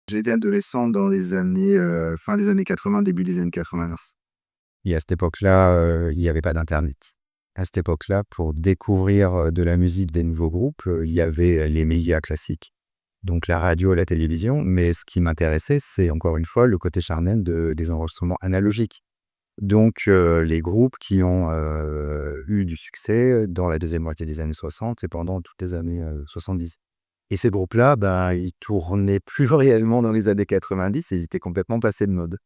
J'étais adolescent dans les années, fin des années 80, début des années 90. Et à cette époque-là, il y avait pas d'internet. À cette époque-là, pour découvrir, de la musique, des nouveaux groupes, il y avait, les médias classiques, donc la radio et la télévision. Mais ce qui m'intéressait, c'est encore une fois le côté charnel des enregistrements analogiques. Donc les groupes qui ont, eu du succès dans la deuxième moitié des années 60 et pendant toutes les années, 70. Et ces groupes-là, ben, ils tournaient plus réellement dans les années 90, ils étaient complètement passés de mode.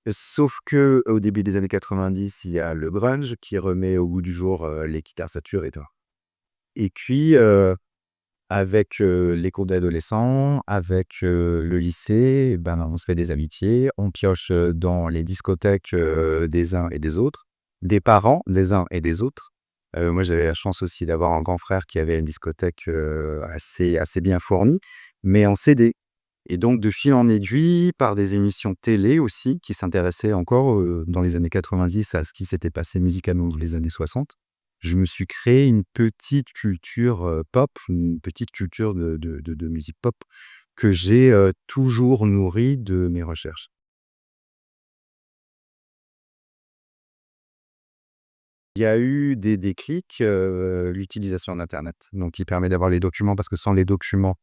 Sauf que au début des années 90, il y a le grunge qui remet au goût du jour, les guitares saturées, tu vois? Et puis, avec, les cours d'adolescents, avec, le lycée, ben, on se fait des amitiés, on pioche, dans les discothèques, des uns et des autres, des parents des uns et des autres. Moi, j'avais la chance aussi d'avoir un grand frère qui avait une discothèque, assez bien fournie, mais en CD. Et donc de fil en aiguille, par des émissions télé aussi qui s'intéressaient encore, dans les années 90 à ce qui s'était passé musicalement dans les années 60, je me suis créé une petite culture, pop, une petite culture de musique pop que j'ai, toujours nourrie de mes recherches. Il y a eu des déclics, l'utilisation d'internet, donc qui permet d'avoir les documents parce que sans les documents,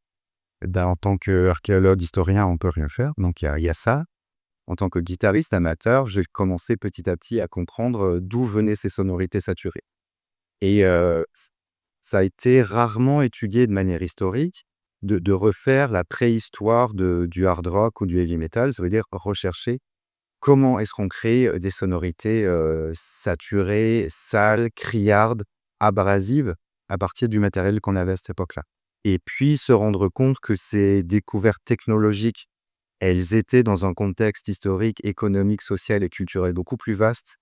ben, en tant qu'archéologue, historien, on peut rien faire, donc il y a ça. En tant que guitariste amateur, j'ai commencé petit à petit à comprendre, d'où venaient ces sonorités saturées et ça a été rarement étudié de manière historique de refaire la préhistoire du hard rock ou du heavy metal. Ça veut dire rechercher comment est-ce qu'on crée, des sonorités, saturées, sales, criardes, abrasives à partir du matériel qu'on avait à cette époque-là et puis se rendre compte que ces découvertes technologiques, elles étaient dans un contexte historique, économique, social et culturel beaucoup plus vaste.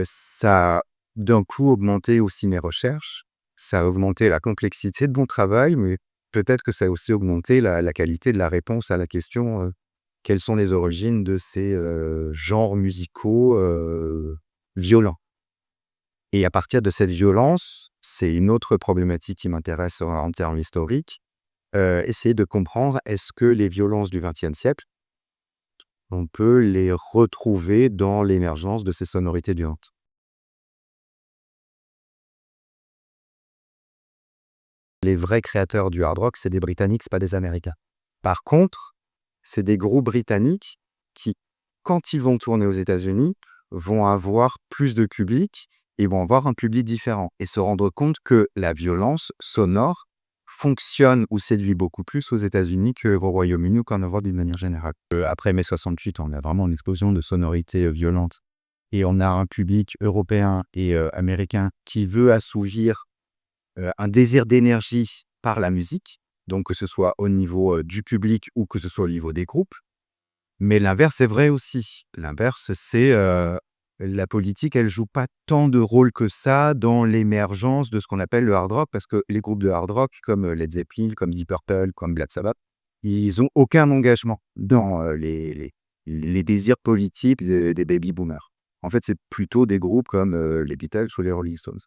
Ça a d'un coup augmenté aussi mes recherches, ça a augmenté la complexité de mon travail, mais peut-être que ça a aussi augmenté la qualité de la réponse à la question, quelles sont les origines de ces, genres musicaux, violents? Et à partir de cette violence, c'est une autre problématique qui m'intéresse en termes historiques, essayer de comprendre est-ce que les violences du XXe siècle, on peut les retrouver dans l'émergence de ces sonorités violentes. Les vrais créateurs du hard rock, c'est des Britanniques, c'est pas des Américains. Par contre, c'est des groupes britanniques qui, quand ils vont tourner aux États-Unis, vont avoir plus de public et vont avoir un public différent et se rendre compte que la violence sonore fonctionne ou séduit beaucoup plus aux États-Unis qu'au Royaume-Uni ou qu'en Europe d'une manière générale. Après mai 68, on a vraiment une explosion de sonorités, violentes et on a un public européen et américain qui veut assouvir un désir d'énergie par la musique, donc que ce soit au niveau, du public ou que ce soit au niveau des groupes. Mais l'inverse est vrai aussi. L'inverse, c'est, la politique, elle joue pas tant de rôle que ça dans l'émergence de ce qu'on appelle le hard rock, parce que les groupes de hard rock comme, Led Zeppelin, comme Deep Purple, comme Black Sabbath, ils ont aucun engagement dans, les désirs politiques des baby boomers. En fait, c'est plutôt des groupes comme, les Beatles ou les Rolling Stones.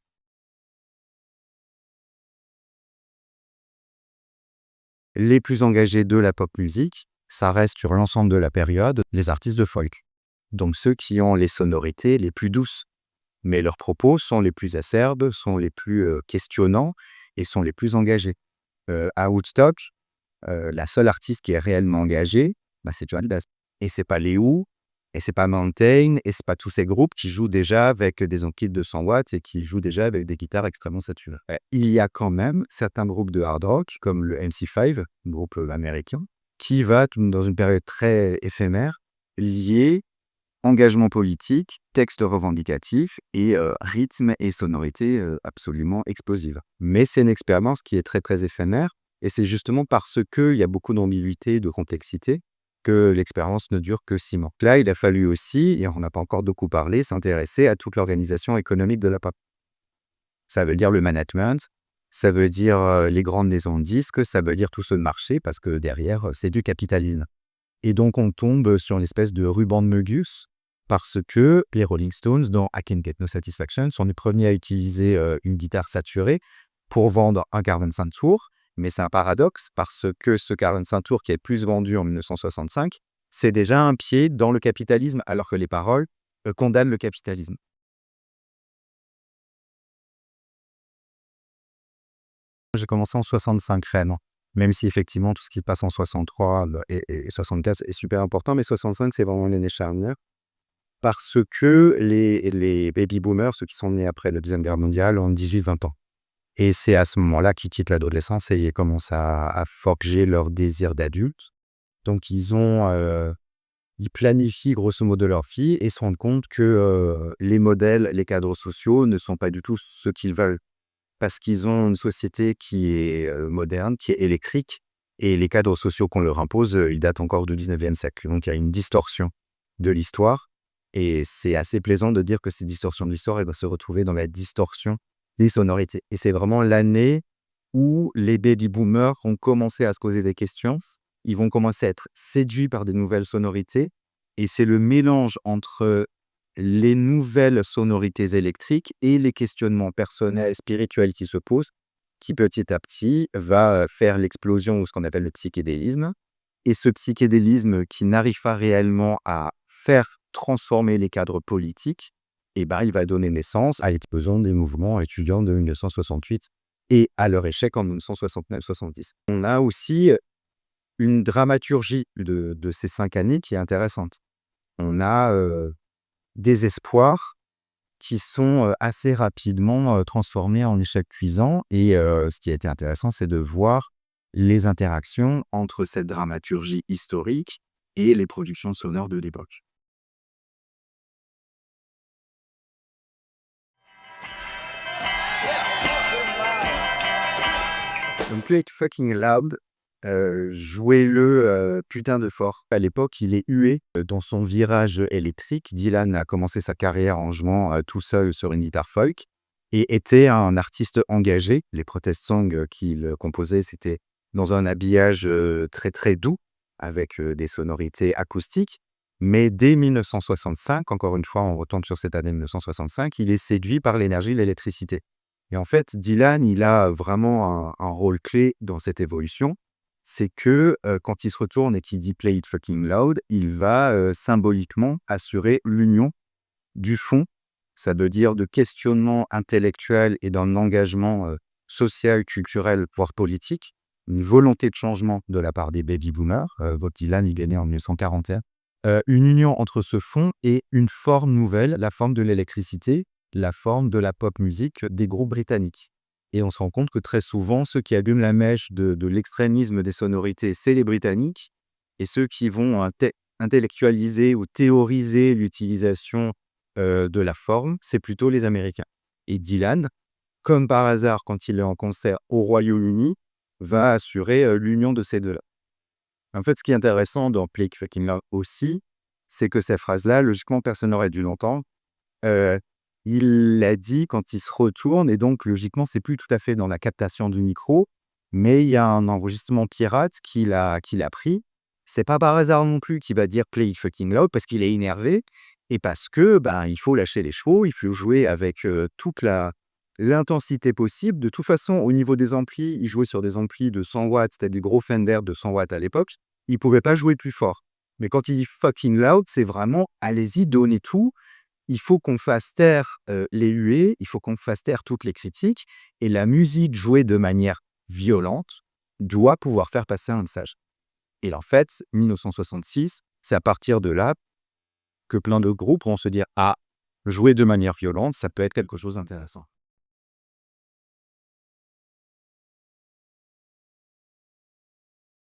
Les plus engagés de la pop musique, ça reste sur l'ensemble de la période, les artistes de folk. Donc ceux qui ont les sonorités les plus douces. Mais leurs propos sont les plus acerbes, sont les plus, questionnants et sont les plus engagés. À Woodstock, la seule artiste qui est réellement engagée, bah, c'est Joan Baez. Et c'est pas les Who, et c'est pas Mountain, et c'est pas tous ces groupes qui jouent déjà avec des amplis de 200 watts et qui jouent déjà avec des guitares extrêmement saturées. Il y a quand même certains groupes de hard rock, comme le MC5, groupe, américain, qui va dans une période très éphémère, lier engagement politique, texte revendicatif et rythme et sonorité, absolument explosive. Mais c'est une expérience qui est très, très éphémère et c'est justement parce qu'il y a beaucoup d'ambiguïté, de complexité, que l'expérience ne dure que 6 mois. Là, il a fallu aussi, et on n'a pas encore beaucoup parlé, s'intéresser à toute l'organisation économique de la pop. Ça veut dire le management, ça veut dire, les grandes maisons de disques, ça veut dire tout ce marché parce que derrière, c'est du capitalisme. Et donc on tombe sur une espèce de ruban de Möbius parce que les Rolling Stones, dans I Can't Get No Satisfaction, sont les premiers à utiliser, une guitare saturée pour vendre un quart 25 tours Mais c'est un paradoxe parce que ce 45 tours qui est plus vendu en 1965, c'est déjà un pied dans le capitalisme, alors que les paroles condamnent le capitalisme. J'ai commencé en 65 réellement, même si effectivement tout ce qui se passe en 63 et 64 est super important, mais 65 c'est vraiment l'année charnière parce que les baby boomers, ceux qui sont nés après la Deuxième Guerre mondiale, ont 18-20 ans. Et c'est à ce moment-là qu'ils quittent l'adolescence et ils commencent à forger leur désir d'adulte. Donc ils planifient grosso modo leur vie et se rendent compte que les modèles, les cadres sociaux ne sont pas du tout ce qu'ils veulent. Parce qu'ils ont une société qui est moderne, qui est électrique, et les cadres sociaux qu'on leur impose, ils datent encore du 19e siècle. Donc il y a une distorsion de l'histoire, et c'est assez plaisant de dire que cette distorsion de l'histoire, elle va se retrouver dans la distorsion des sonorités. Et c'est vraiment l'année où les baby boomers ont commencé à se poser des questions, ils vont commencer à être séduits par des nouvelles sonorités, et c'est le mélange entre les nouvelles sonorités électriques et les questionnements personnels, spirituels qui se posent, qui petit à petit va faire l'explosion ou ce qu'on appelle le psychédélisme. Et ce psychédélisme qui n'arrive pas réellement à faire transformer les cadres politiques, eh ben, il va donner naissance à l'explosion des mouvements étudiants de 1968 et à leur échec en 1969-70. On a aussi une dramaturgie de ces 5 années qui est intéressante. On a des espoirs qui sont assez rapidement transformés en échecs cuisants. Et ce qui a été intéressant, c'est de voir les interactions entre cette dramaturgie historique et les productions sonores de l'époque. Donc Play It Fucking Loud, jouez-le putain de fort. À l'époque, il est hué dans son virage électrique. Dylan a commencé sa carrière en jouant tout seul sur une guitare folk et était un artiste engagé. Les protest songs qu'il composait, c'était dans un habillage très très doux avec des sonorités acoustiques. Mais dès 1965, encore une fois, on retombe sur cette année 1965, il est séduit par l'énergie de l'électricité. Et en fait, Dylan, il a vraiment un rôle clé dans cette évolution. C'est que quand il se retourne et qu'il dit Play It Fucking Loud, il va symboliquement assurer l'union du fond, ça veut dire de questionnement intellectuel et d'un engagement social, culturel, voire politique, une volonté de changement de la part des baby boomers. Bob Dylan, il est né en 1941. Une union entre ce fond et une forme nouvelle, la forme de l'électricité, la forme de la pop musique des groupes britanniques. Et on se rend compte que très souvent, ceux qui allument la mèche de l'extrémisme des sonorités, c'est les Britanniques. Et ceux qui vont intellectualiser ou théoriser l'utilisation de la forme, c'est plutôt les Américains. Et Dylan, comme par hasard, quand il est en concert au Royaume-Uni, va assurer l'union de ces deux-là. En fait, ce qui est intéressant dans Play It Fucking Loud aussi, c'est que ces phrases-là, logiquement, personne n'aurait dû l'entendre. Il l'a dit quand il se retourne et donc logiquement, c'est plus tout à fait dans la captation du micro, mais il y a un enregistrement pirate qu'il a pris. C'est pas par hasard non plus qu'il va dire Play It Fucking Loud parce qu'il est énervé et parce que, ben, il faut lâcher les chevaux, il faut jouer avec toute l'intensité possible. De toute façon, au niveau des amplis, il jouait sur des amplis de 100 watts, c'était des gros Fender de 100 watts à l'époque. Il pouvait pas jouer plus fort. Mais quand il dit fucking loud, c'est vraiment allez-y, donnez tout. Il faut qu'on fasse taire les huées, il faut qu'on fasse taire toutes les critiques, et la musique jouée de manière violente doit pouvoir faire passer un message. Et en fait, 1966, c'est à partir de là que plein de groupes vont se dire « Ah, jouer de manière violente, ça peut être quelque chose d'intéressant ».